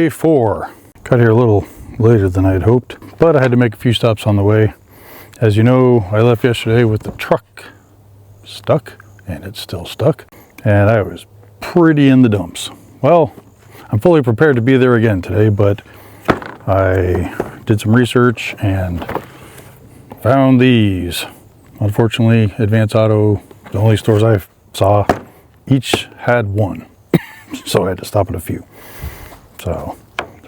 day 4. Got here a little later than I'd hoped, but I had to make a few stops on the way. As you know, I left yesterday with the truck stuck, and it's still stuck, and I was pretty in the dumps. Well, I'm fully prepared to be there again today, but I did some research and found these. Unfortunately, Advance Auto, the only stores I saw, each had one. So I had to stop at a few. So,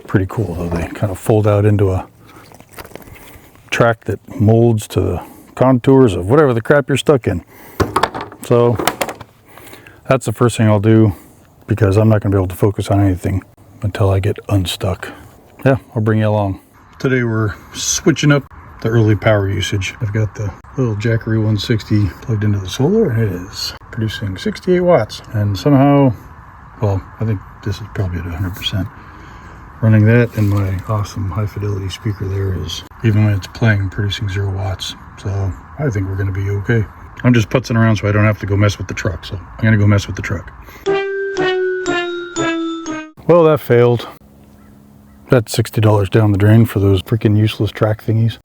pretty cool though. They kind of fold out into a track that molds to the contours of whatever the crap you're stuck in. So, that's the first thing I'll do, because I'm not going to be able to focus on anything until I get unstuck. Yeah, I'll bring you along. Today we're switching up the early power usage. I've got the little Jackery 160 plugged into the solar, and it is producing 68 watts. And somehow, well, I think this is probably at 100%. Running that and my awesome high fidelity speaker there is, even when it's playing, producing 0 watts. So I think we're going to be okay. I'm just putzing around so I don't have to go mess with the truck. So I'm going to go mess with the truck. Well, that failed. That's $60 down the drain for those freaking useless track thingies.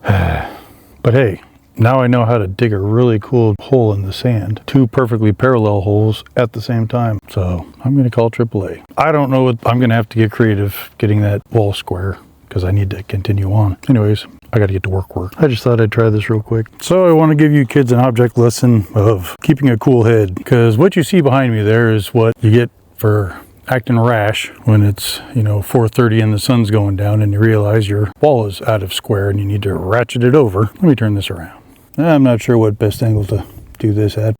But hey, now I know how to dig a really cool hole in the sand. 2 perfectly parallel holes at the same time. So I'm going to call AAA. I don't know what I'm going to have to get creative getting that wall square, because I need to continue on. Anyways, I got to get to work. I just thought I'd try this real quick. So I want to give you kids an object lesson of keeping a cool head, because what you see behind me there is what you get for acting rash when it's, 4:30 and the sun's going down and you realize your wall is out of square and you need to ratchet it over. Let me turn this around. I'm not sure what best angle to do this at.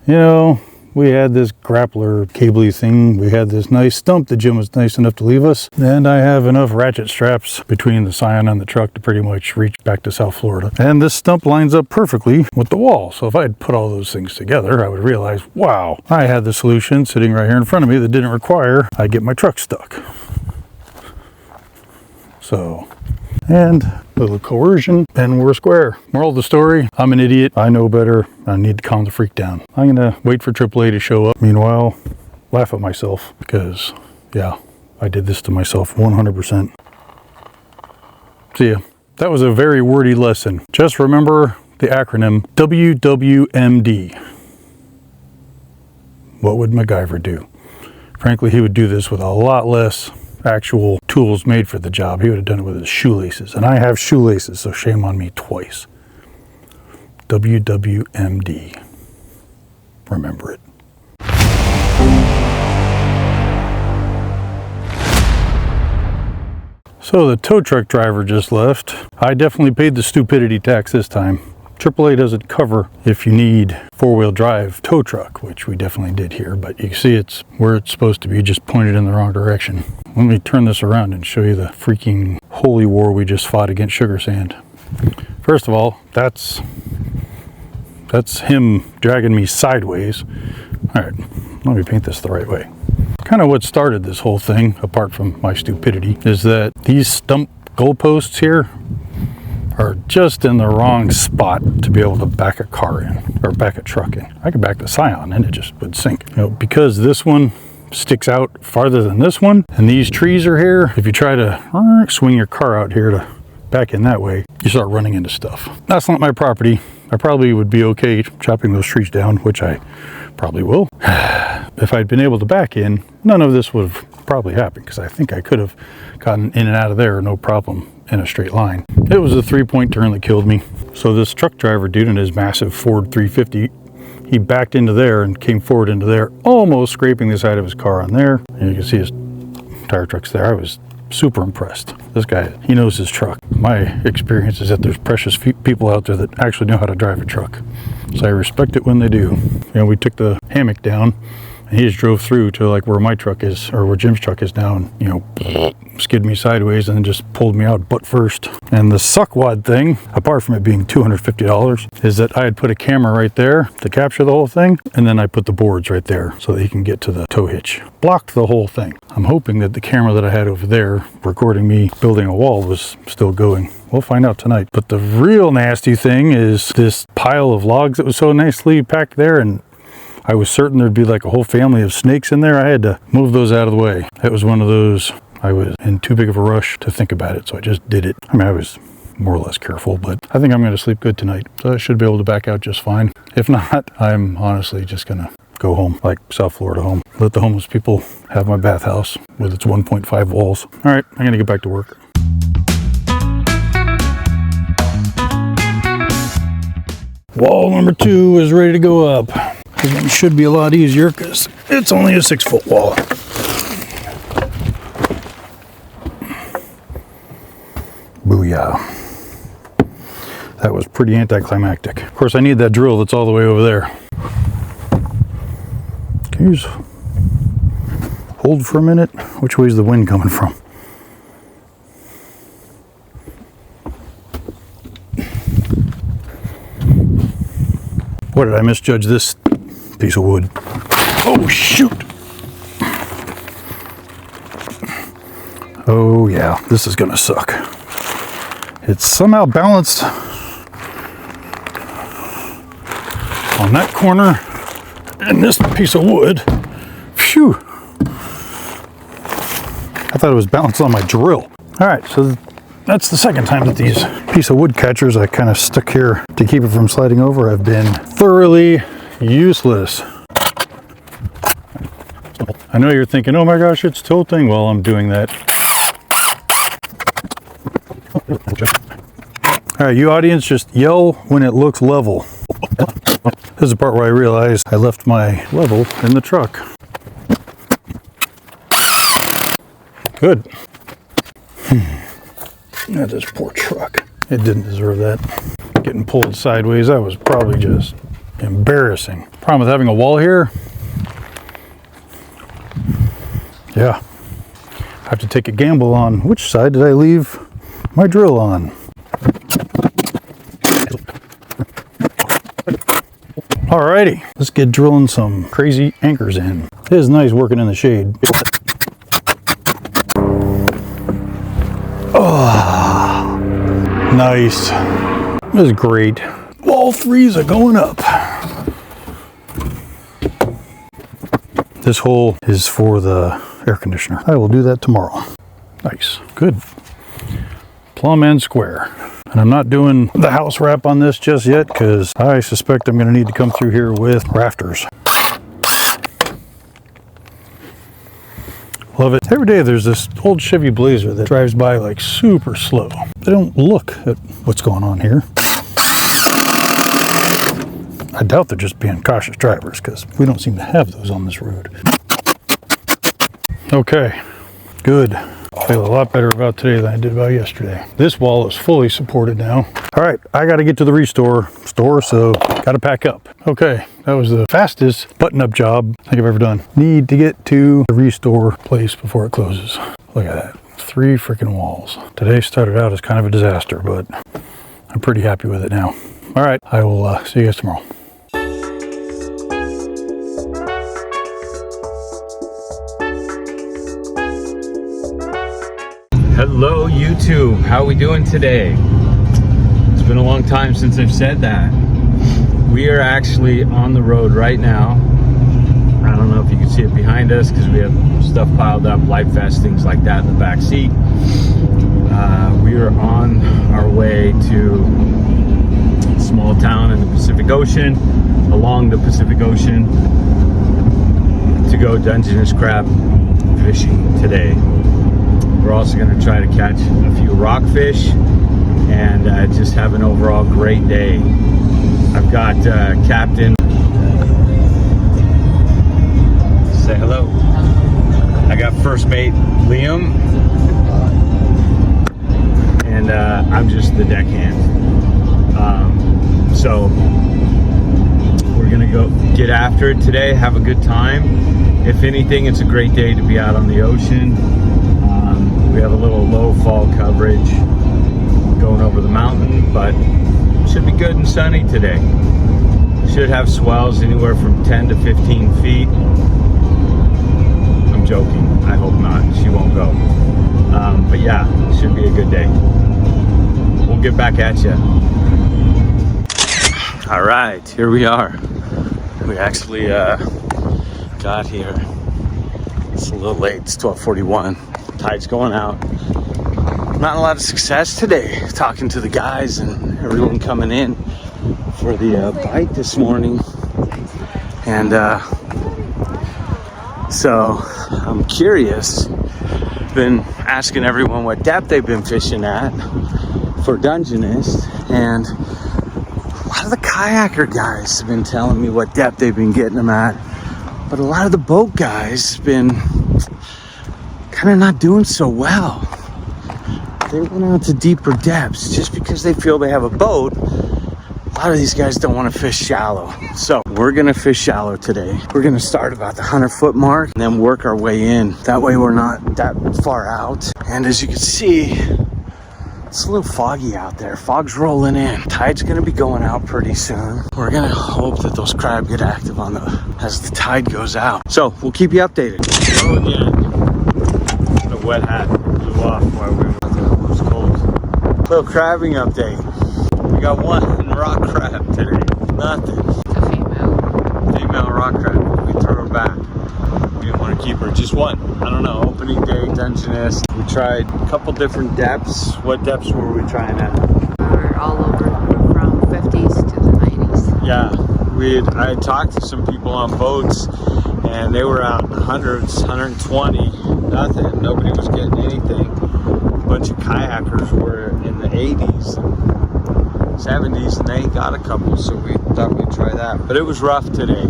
We had this grappler cabley thing. We had this nice stump that Jim was nice enough to leave us. And I have enough ratchet straps between the Scion and the truck to pretty much reach back to South Florida. And this stump lines up perfectly with the wall. So if I had put all those things together, I would realize, wow, I had the solution sitting right here in front of me that didn't require I get my truck stuck. So, and a little coercion, and we're square. Moral of the story, I'm an idiot. I know better. I need to calm the freak down. I'm going to wait for AAA to show up. Meanwhile, laugh at myself, because, yeah, I did this to myself 100%. See ya. That was a very wordy lesson. Just remember the acronym WWMD. What would MacGyver do? Frankly, he would do this with a lot less actual tools made for the job. He would have done it with his shoelaces, and I have shoelaces, so shame on me twice. WWMD. Remember it. So the tow truck driver just left. I definitely paid the stupidity tax this time. AAA doesn't cover if you need 4-wheel drive tow truck, which we definitely did here, but you can see it's where it's supposed to be, just pointed in the wrong direction. Let me turn this around and show you the freaking holy war we just fought against sugar sand. First of all, that's him dragging me sideways. All right, let me paint this the right way. Kind of what started this whole thing, apart from my stupidity, is that these stump goalposts here are just in the wrong spot to be able to back a car in, or back a truck in. I could back the Scion and it just would sink. Because this one sticks out farther than this one, and these trees are here, if you try to swing your car out here to back in that way, you start running into stuff. That's not my property. I probably would be okay chopping those trees down, which I probably will. If I'd been able to back in, none of this would have probably happened, because I think I could have gotten in and out of there no problem in a straight line. It was a 3-point turn that killed me. So this truck driver dude in his massive Ford 350, he backed into there and came forward into there, almost scraping the side of his car on there. And you can see his tire tracks there. I was super impressed. This guy, he knows his truck. My experience is that there's precious people out there that actually know how to drive a truck. So I respect it when they do. We took the hammock down, and he just drove through to like where my truck is, or where Jim's truck is now, and skid me sideways and then just pulled me out butt first. And the suckwad thing, apart from it being $250, is that I had put a camera right there to capture the whole thing, and then I put the boards right there so that he can get to the tow hitch. Blocked the whole thing. I'm hoping that the camera that I had over there recording me building a wall was still going. We'll find out tonight. But the real nasty thing is this pile of logs that was so nicely packed there, and I was certain there'd be like a whole family of snakes in there. I had to move those out of the way. It was one of those I was in too big of a rush to think about it, so I just did it. I mean, I was more or less careful, but I think I'm going to sleep good tonight, so I should be able to back out just fine. If not, I'm honestly just going to go home, like South Florida home. Let the homeless people have my bathhouse with its 1.5 walls. All right, I'm going to get back to work. Wall number 2 is ready to go up. This one should be a lot easier because it's only a 6-foot wall. Booyah. That was pretty anticlimactic. Of course, I need that drill that's all the way over there. Can you just hold for a minute? Which way is the wind coming from? What did I misjudge this piece of wood? Oh, shoot! Oh, yeah, this is gonna suck. It's somehow balanced on that corner and this piece of wood. Phew! I thought it was balanced on my drill. All right, so that's the second time that these piece of wood catchers I kind of stuck here to keep it from sliding over have been thoroughly useless. I know you're thinking, oh my gosh, it's tilting. Well, I'm doing that. All right, you audience, just yell when it looks level. This is the part where I realized I left my level in the truck. Good. This poor truck. It didn't deserve that. Getting pulled sideways, that was probably just embarrassing. Problem with having a wall here, yeah, I have to take a gamble on which side did I leave my drill on. Alrighty, let's get drilling some crazy anchors in. It is nice working in the shade. Oh, nice. This is great. Wall 3s are going up. This hole is for the air conditioner. I will do that tomorrow. Nice, good. Plumb and square. And I'm not doing the house wrap on this just yet because I suspect I'm going to need to come through here with rafters. Love it. Every day there's this old Chevy Blazer that drives by like super slow. They don't look at what's going on here. I doubt they're just being cautious drivers because we don't seem to have those on this road. Okay, good. I feel a lot better about today than I did about yesterday. This wall is fully supported now. All right, I got to get to the restore store, so got to pack up. Okay, that was the fastest button-up job I think I've ever done. Need to get to the restore place before it closes. Look at that, 3 freaking walls. Today started out as kind of a disaster, but I'm pretty happy with it now. All right, I will see you guys tomorrow. Hello YouTube, how are we doing today? It's been a long time since I've said that. We are actually on the road right now. I don't know if you can see it behind us because we have stuff piled up, light vests, things like that in the back seat. We are on our way to a small town in the Pacific Ocean, along the Pacific Ocean, to go Dungeness crab fishing today. We're also going to try to catch a few rockfish and just have an overall great day. I've got Captain. Say hello. I got first mate Liam, and I'm just the deckhand. So we're going to go get after it today, have a good time. If anything, it's a great day to be out on the ocean. We have a little low fall coverage going over the mountain, but should be good and sunny today. Should have swells anywhere from 10 to 15 feet. I'm joking, I hope not, she won't go. But yeah, should be a good day. We'll get back at you. All right, here we are. We actually got here. It's a little late, it's 12:41. tide's going out. Not a lot of success today talking to the guys and everyone coming in for the bite this morning. And so I'm curious. Been asking everyone what depth they've been fishing at for Dungeness, and a lot of the kayaker guys have been telling me what depth they've been getting them at, but a lot of the boat guys have been kind of not doing so well. They went out to deeper depths just because they feel they have a boat. A lot of these guys don't want to fish shallow. So we're going to fish shallow today. We're going to start about the 100-foot mark and then work our way in. That way we're not that far out. And as you can see, it's a little foggy out there. Fog's rolling in. Tide's going to be going out pretty soon. We're going to hope that those crab get active as the tide goes out. So we'll keep you updated. Oh, again. The wet hat blew off while we were there. It was cold. Little crabbing update. We got one rock crab today. Nothing. It's a female. Female rock crab. We threw her back. We didn't want to keep her. Just one. I don't know. Opening day, Dungeness. We tried a couple different depths. What depths were we trying at? We're all over from 50s to the 90s. Yeah. I had talked to some people on boats and they were out in the hundreds, 120. Nothing. Nobody was getting anything. A bunch of kayakers were in the 80s. 70s and they got a couple, so we thought we'd try that. But it was rough today.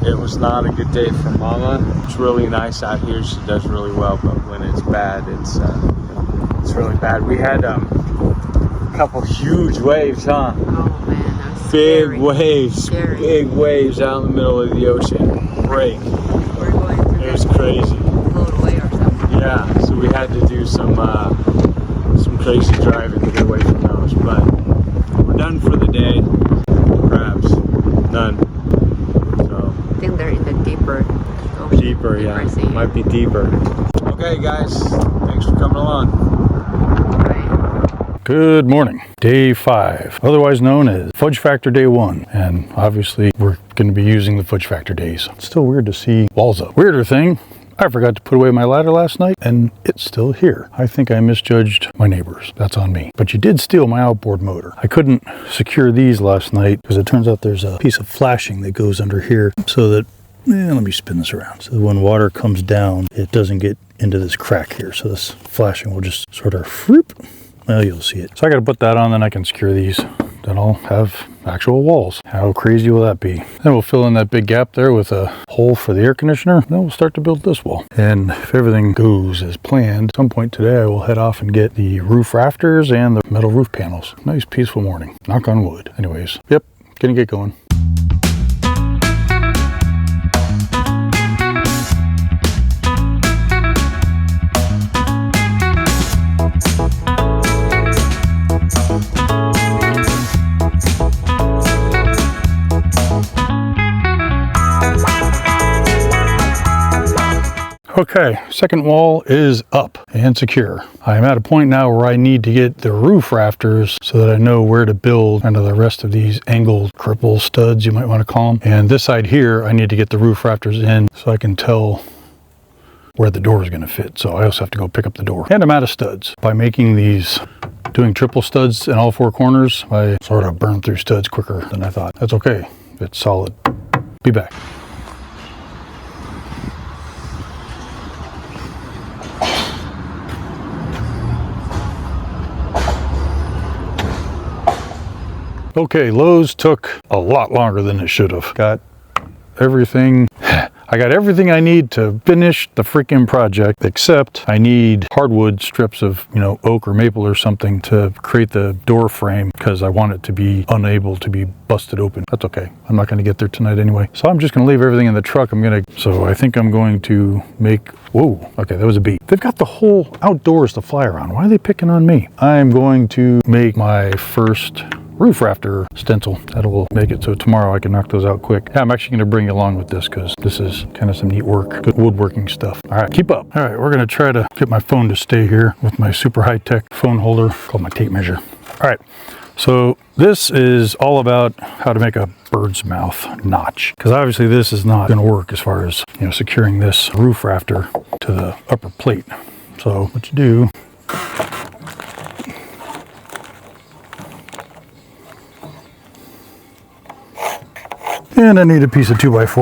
It was not a good day for Mama. It's really nice out here. She does really well, but when it's bad, it's really bad. We had a couple huge waves, huh? Oh man, that's Big scary. waves, Scary. big waves out in the middle of the ocean. Break. We're going to It was crazy. float away or something. Yeah, so we had to do some crazy driving to get away from those, but we're done for the day. Crabs, none. So I think they're in the deeper ocean. deeper, yeah, sea. might be deeper. Okay, guys, thanks for coming along. Right. Good morning. Day 5, otherwise known as Fudge Factor Day 1. And obviously we're going to be using the Fudge Factor days. It's still weird to see walls up. Weirder thing, I forgot to put away my ladder last night and it's still here. I think I misjudged my neighbors. That's on me. But you did steal my outboard motor. I couldn't secure these last night because it turns out there's a piece of flashing that goes under here so that, let me spin this around. So when water comes down, it doesn't get into this crack here. So this flashing will just sort of whoop. Well, you'll see it. So I got to put that on, then I can secure these. Then I'll have actual walls. How crazy will that be? Then we'll fill in that big gap there with a hole for the air conditioner. Then we'll start to build this wall. And if everything goes as planned, at some point today I will head off and get the roof rafters and the metal roof panels. Nice peaceful morning. Knock on wood. Anyways, yep, gonna get going. Okay, second wall is up and secure. I'm at a point now where I need to get the roof rafters so that I know where to build kind of the rest of these angled cripple studs, you might want to call them. And this side here, I need to get the roof rafters in so I can tell where the door is going to fit. So I also have to go pick up the door. And I'm out of studs. By making these, doing triple studs in all 4 corners, I sort of burned through studs quicker than I thought. That's okay. It's solid. Be back. Okay, Lowe's took a lot longer than it should have. Got everything. I got everything I need to finish the freaking project, except I need hardwood strips of, oak or maple or something to create the door frame because I want it to be unable to be busted open. That's okay. I'm not going to get there tonight anyway. So I'm just going to leave everything in the truck. So I think I'm going to make, whoa, okay, that was a beat. They've got the whole outdoors to fly around. Why are they picking on me? I'm going to make my first roof rafter stencil. That will make it so tomorrow I can knock those out quick. Yeah, I'm actually going to bring you along with this because this is kind of some neat work, good woodworking stuff. All right, keep up. All right, we're going to try to get my phone to stay here with my super high-tech phone holder called my tape measure. All right, so this is all about how to make a bird's mouth notch, because obviously this is not going to work as far as securing this roof rafter to the upper plate. So what you do, and I need a piece of 2x4.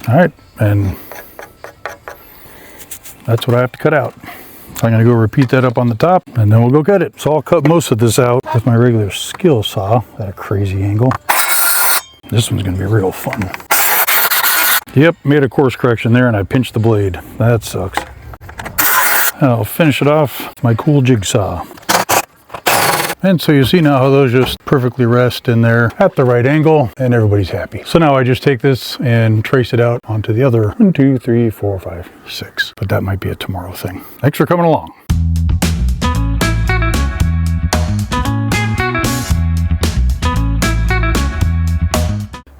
All right, and that's what I have to cut out. So I'm gonna go repeat that up on the top, and then we'll go cut it. So I'll cut most of this out with my regular skill saw at a crazy angle. This one's gonna be real fun. Yep, made a course correction there, and I pinched the blade. That sucks. I'll finish it off with my cool jigsaw. And so you see now how those just perfectly rest in there at the right angle, and everybody's happy. So now I just take this and trace it out onto the other 1, 2, 3, 4, 5, 6. But that might be a tomorrow thing. Thanks for coming along.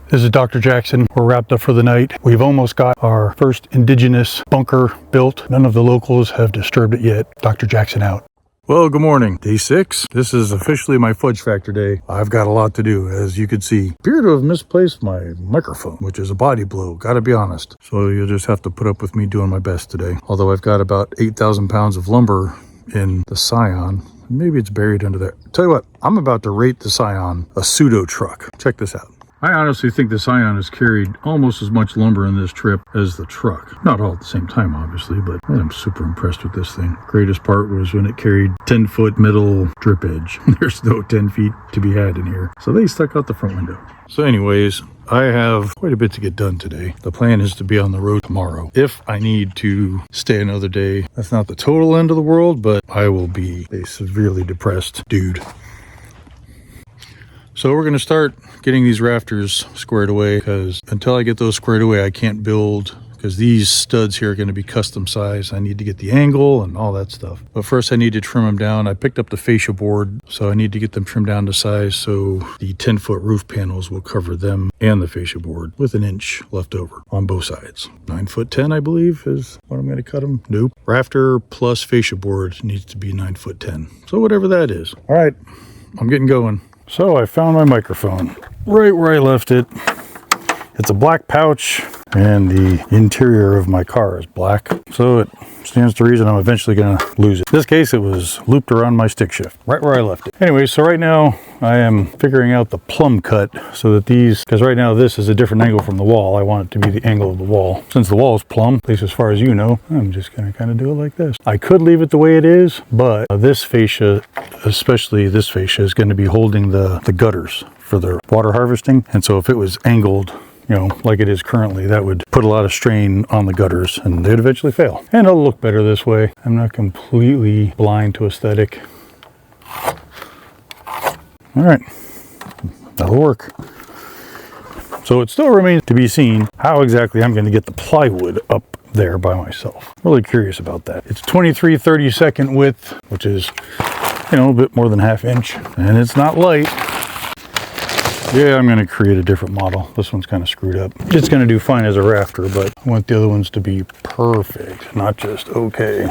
This is Dr. Jackson. We're wrapped up for the night. We've almost got our first indigenous bunker built. None of the locals have disturbed it yet. Dr. Jackson out. Well, good morning. Day 6. This is officially my fudge factor day. I've got a lot to do, as you can see. Appear to have misplaced my microphone, which is a body blow, gotta be honest. So you'll just have to put up with me doing my best today. Although I've got about 8,000 pounds of lumber in the Scion. Maybe it's buried under there. Tell you what, I'm about to rate the Scion a pseudo truck. Check this out. I honestly think the Scion has carried almost as much lumber in this trip as the truck. Not all at the same time, obviously, but I'm super impressed with this thing. Greatest part was when it carried 10-foot metal drip edge. There's no 10 feet to be had in here. So they stuck out the front window. So anyways, I have quite a bit to get done today. The plan is to be on the road tomorrow. If I need to stay another day, that's not the total end of the world, but I will be a severely depressed dude. So we're going to start getting these rafters squared away, because until I get those squared away, I can't build, because these studs here are going to be custom size. I need to get the angle and all that stuff. But first I need to trim them down. I picked up the fascia board, so I need to get them trimmed down to size so the 10-foot roof panels will cover them and the fascia board with 1 inch left over on both sides. 9'10", I believe, is what I'm going to cut them. Nope. Rafter plus fascia board needs to be 9'10". So whatever that is. All right, I'm getting going. So I found my microphone right where I left it. It's a black pouch, and the interior of my car is black. So it stands to reason I'm eventually going to lose it. In this case, it was looped around my stick shift, right where I left it. Anyway, so right now I am figuring out the plumb cut so that these, because right now this is a different angle from the wall. I want it to be the angle of the wall. Since the wall is plumb, at least as far as you know, I'm just going to kind of do it like this. I could leave it the way it is, but this fascia, especially this fascia, is going to be holding the gutters for their water harvesting. And so if it was angled, you know, like it is currently, that would put a lot of strain on the gutters and they'd eventually fail. And it'll look better this way. I'm not completely blind to aesthetic. All right, that'll work. So it still remains to be seen how exactly I'm going to get the plywood up there by myself. Really curious about that. It's 23/32 width, which is, you know, a bit more than ½ inch, and it's not light. Yeah, I'm going to create a different model. This one's kind of screwed up. It's going to do fine as a rafter, but I want the other ones to be perfect, not just okay.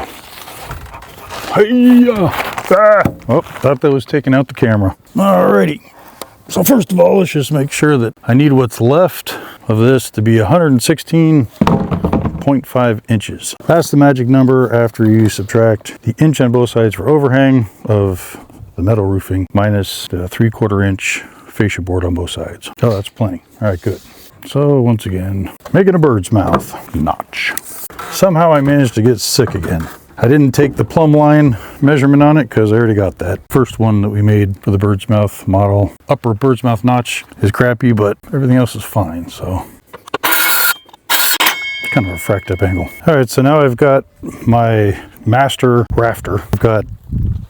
Hi-ya! Ah! Oh, thought that was taking out the camera. Alrighty. So first of all, let's just make sure that I need what's left of this to be 116.5 inches. That's the magic number after you subtract the inch on both sides for overhang of the metal roofing minus the 3/4 inch fascia board on both sides. Oh, that's plenty. All right, good. So once again, making a bird's mouth notch. Somehow I managed to get sick again. I didn't take the plumb line measurement on it because I already got that. First one that we made for the bird's mouth model. Upper bird's mouth notch is crappy, but everything else is fine. So kind of a fracked up angle. All right, so now I've got my master rafter. I've got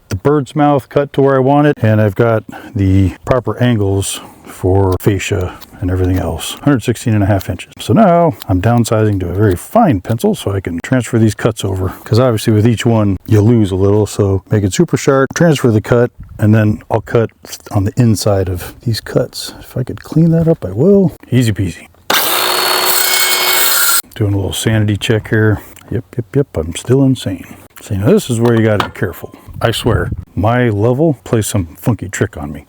the bird's mouth cut to where I want it, and I've got the proper angles for fascia and everything else. 116.5 inches. So now I'm downsizing to a very fine pencil so I can transfer these cuts over, because obviously with each one you lose a little. So make it super sharp, transfer the cut, and then I'll cut on the inside of these cuts. If I could clean that up, I will. Easy peasy. Doing a little sanity check here. Yep, I'm still insane. So, you know, this is where you got to be careful. I swear, my level plays some funky trick on me.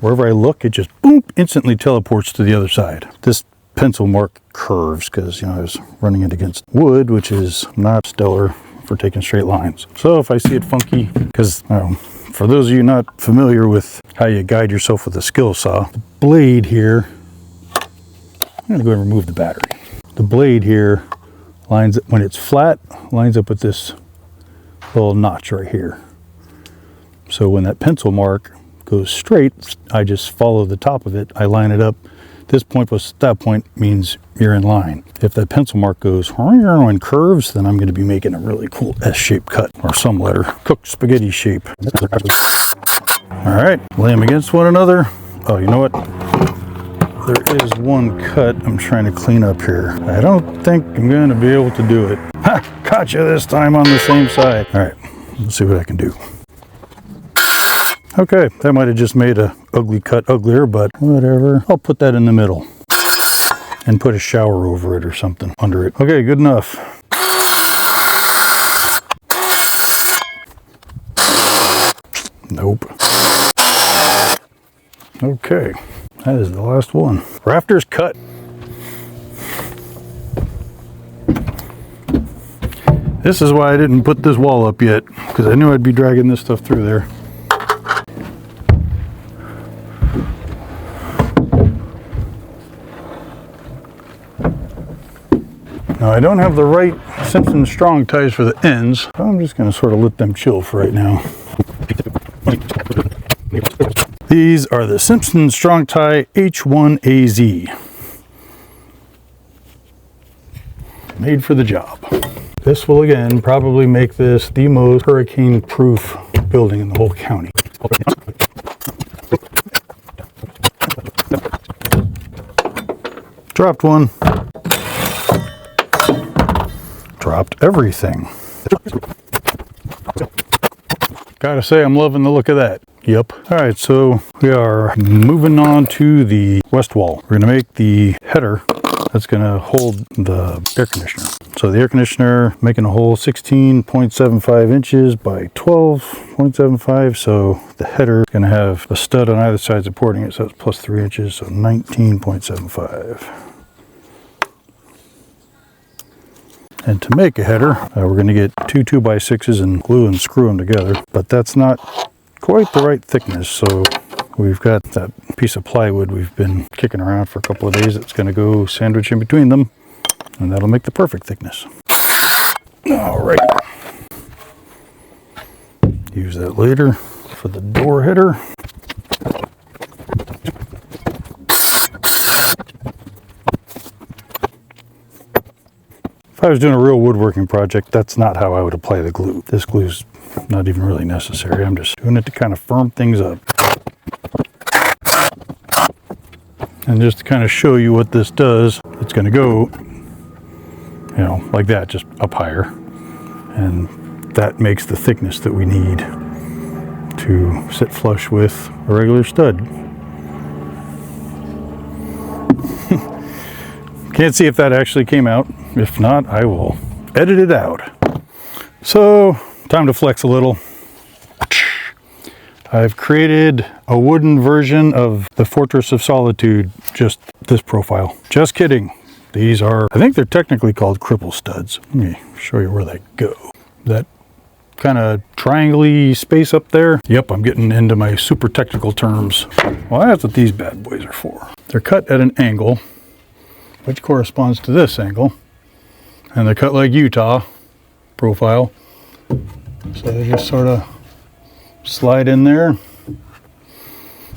wherever I look, it just boom, instantly teleports to the other side. This pencil mark curves because, I was running it against wood, which is not stellar for taking straight lines. So if I see it funky, because for those of you not familiar with how you guide yourself with a skill saw, the blade here, I'm going to go and remove the battery. The blade here lines, when it's flat, lines up with this little notch right here. So when that pencil mark goes straight, I just follow the top of it. I line it up. This point plus that point means you're in line. If that pencil mark goes and curves, then I'm going to be making a really cool S-shaped cut, or some letter, cooked spaghetti shape. All right, lay them against one another. Oh, you know what? There is one cut I'm trying to clean up here. I don't think I'm going to be able to do it. Ha! Caught you this time on the same side. All right, let's see what I can do. Okay, that might have just made a ugly cut uglier, but whatever. I'll put that in the middle and put a shower over it or something under it. Okay, good enough. Nope. Okay, that is the last one. Rafters cut. This is why I didn't put this wall up yet, because I knew I'd be dragging this stuff through there. Now I don't have the right Simpson strong ties for the ends, so I'm just going to sort of let them chill for right now. These are the Simpson Strong Tie H1AZ. Made for the job. This will again probably make this the most hurricane-proof building in the whole county. Dropped one. Dropped everything. Gotta say, I'm loving the look of that. Yep. All right, so we are moving on to the west wall. We're gonna make the header that's gonna hold the air conditioner. So the air conditioner, making a hole 16.75 inches by 12.75. So the header is gonna have a stud on either side supporting it. So it's plus 3 inches, so 19.75. And to make a header, we're going to get two 2x6s and glue and screw them together. But that's not quite the right thickness, so we've got that piece of plywood we've been kicking around for a couple of days. It's going to go sandwich in between them, and that'll make the perfect thickness. All right. Use that later for the door header. If I was doing a real woodworking project, that's not how I would apply the glue. This glue's not even really necessary. I'm just doing it to kind of firm things up. And just to kind of show you what this does, it's going to go, like that, just up higher. And that makes the thickness that we need to sit flush with a regular stud. Can't see if that actually came out. If not, I will edit it out. So, time to flex a little. I've created a wooden version of the Fortress of Solitude, just this profile. Just kidding. These are, I think they're technically called cripple studs. Let me show you where they go. That kind of triangle-y space up there. Yep, I'm getting into my super technical terms. Well, that's what these bad boys are for. They're cut at an angle, which corresponds to this angle. And they're cut like Utah profile. So they just sort of slide in there.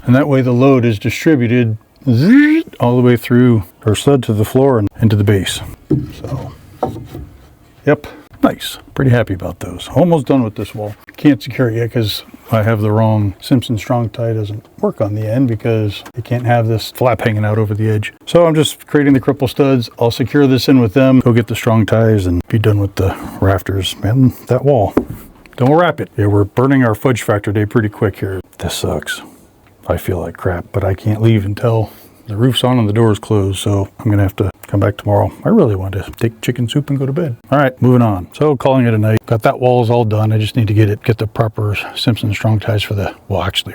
And that way the load is distributed all the way through our stud to the floor and into the base. So, yep, nice. Pretty happy about those. Almost done with this wall. Can't secure it yet because I have the wrong Simpson strong tie. Doesn't work on the end because you can't have this flap hanging out over the edge. So I'm just creating the cripple studs. I'll secure this in with them, go get the strong ties, and be done with the rafters and that wall. Then we'll wrap it. Yeah, we're burning our fudge factor day pretty quick here. This sucks. I feel like crap, but I can't leave until The roof's on and the door's closed, so I'm gonna have to come back tomorrow. I really want to take chicken soup and go to bed. All right, moving on. So calling it a night. Got that walls all done. I just need to get the proper Simpson strong ties for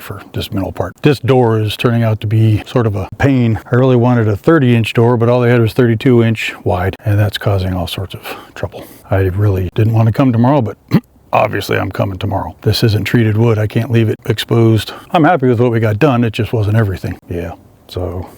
for this middle part. This door is turning out to be sort of a pain. I really wanted a 30-inch door, but all they had was 32-inch wide, and that's causing all sorts of trouble. I really didn't want to come tomorrow, but obviously I'm coming tomorrow. This isn't treated wood. I can't leave it exposed. I'm happy with what we got done. It just wasn't everything. Yeah, so